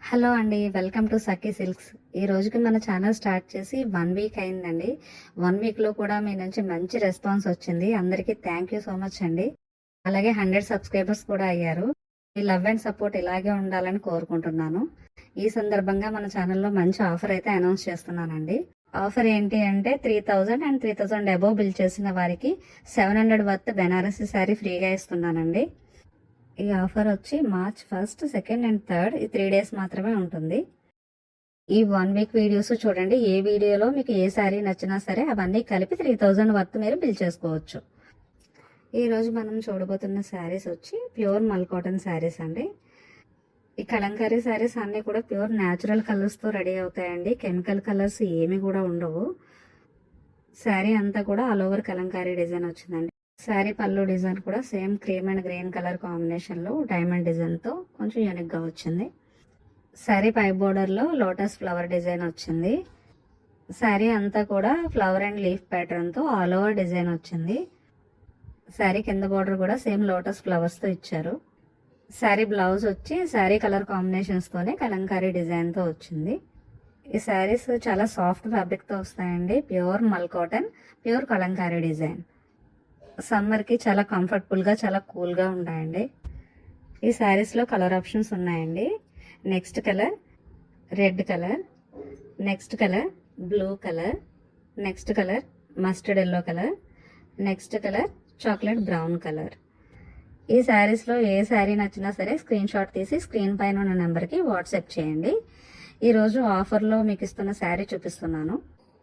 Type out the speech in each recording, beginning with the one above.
Hello అండి, welcome to Sakhi silks. ఈ రోజుకి మన ఛానల్ స్టార్ట్ చేసి 1 వీక్ అయిందండి. 1 వీక్లో కూడా మీ నుంచి మంచి రెస్పాన్స్ వచ్చింది. అందరికీ థ్యాంక్ యూ సో మచ్ అండి. అలాగే 100 సబ్స్క్రైబర్స్ కూడా అయ్యారు. ఈ లవ్ అండ్ సపోర్ట్ ఇలాగే ఉండాలని కోరుకుంటున్నాను. ఈ సందర్భంగా మన ఛానల్లో మంచి ఆఫర్ అయితే అనౌన్స్ చేస్తున్నానండి. ఆఫర్ ఏంటి అంటే 3000 అండ్ 3000 అబోవ్ బిల్ చేసిన వారికి 700 వర్త్ బెనారసీ శారీ ఫ్రీగా ఇస్తున్నానండి. ఈ ఆఫర్ వచ్చి మార్చ్ 1, 2 అండ్ 3 ఈ 3 డేస్ మాత్రమే ఉంటుంది. ఈ 1 వీక్ వీడియోస్ చూడండి. ఏ వీడియోలో మీకు ఏ శారీ నచ్చినా సరే అవన్నీ కలిపి 3000 వర్త్ మీరు బిల్ చేసుకోవచ్చు. ఈరోజు మనం చూడబోతున్న శారీస్ వచ్చి ప్యూర్ మల్ కాటన్ శారీస్ అండి. ఈ కలంకారీ శారీస్ అన్నీ కూడా ప్యూర్ న్యాచురల్ కలర్స్తో రెడీ అవుతాయండి. కెమికల్ కలర్స్ ఏమి కూడా ఉండవు. శారీ అంతా కూడా ఆల్ ఓవర్ కలంకారీ డిజైన్ వచ్చిందండి. శారీ పళ్ళు డిజైన్ కూడా same cream and green colour కాంబినేషన్లో డైమండ్ డిజైన్తో కొంచెం యూనిక్గా వచ్చింది. శారీ పై బోర్డర్లో లోటస్ ఫ్లవర్ డిజైన్ వచ్చింది. శారీ అంతా కూడా ఫ్లవర్ అండ్ లీఫ్ ప్యాటర్న్తో ఆల్ ఓవర్ డిజైన్ వచ్చింది. శారీ కింద బోర్డర్ కూడా సేమ్ లోటస్ ఫ్లవర్స్తో ఇచ్చారు. శారీ బ్లౌజ్ వచ్చి శారీ కలర్ కాంబినేషన్స్తోనే కలంకారీ డిజైన్తో వచ్చింది. ఈ శారీస్ చాలా సాఫ్ట్ ఫ్యాబ్రిక్తో వస్తాయండి. ప్యూర్ మల్ కాటన్, ప్యూర్ కలంకారీ డిజైన్. సమ్మర్కి చాలా కంఫర్టబుల్గా, చాలా కూల్గా ఉంటాయండి. ఈ శారీస్లో కలర్ ఆప్షన్స్ ఉన్నాయండి. Next colour red colour, next colour blue colour, next colour mustard yellow colour, next colour chocolate brown colour. ఈ శారీస్లో ఏ శారీ నచ్చినా సరే స్క్రీన్ షాట్ తీసి స్క్రీన్ పైన ఉన్న నెంబర్కి వాట్సాప్ చేయండి. ఈరోజు ఆఫర్లో మీకు ఇస్తున్న శారీ చూపిస్తున్నాను.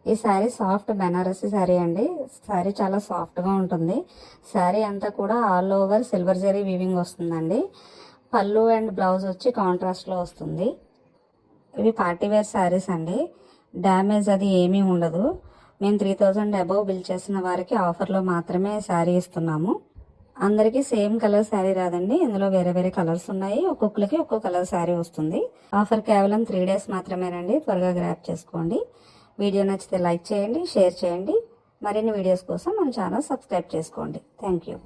ఈ శారీ సాఫ్ట్ బెనారసీ శారీ అండి. శారీ చాలా సాఫ్ట్గా ఉంటుంది. శారీ అంతా కూడా all over silver zari weaving వస్తుందండి. పళ్ళు అండ్ బ్లౌజ్ వచ్చి కాంట్రాస్ట్లో వస్తుంది. ఇవి పార్టీవేర్ శారీస్ అండి. డ్యామేజ్ అది ఏమీ ఉండదు. మేము 3000 అబోవ్ బిల్ చేసిన వారికి ఆఫర్లో మాత్రమే శారీ ఇస్తున్నాము. అందరికీ సేమ్ కలర్ శారీ రాదండి. ఇందులో వేరే వేరే కలర్స్ ఉన్నాయి. ఒక్కొక్కరికి ఒక్కో కలర్ శారీ వస్తుంది. ఆఫర్ కేవలం 3 డేస్ మాత్రమేనండి. త్వరగా గ్రాప్ చేసుకోండి. వీడియో నచ్చితే లైక్ చేయండి, షేర్ చేయండి. మరిన్ని వీడియోస్ కోసం మన ఛానల్ సబ్స్క్రైబ్ చేసుకోండి. Thank you.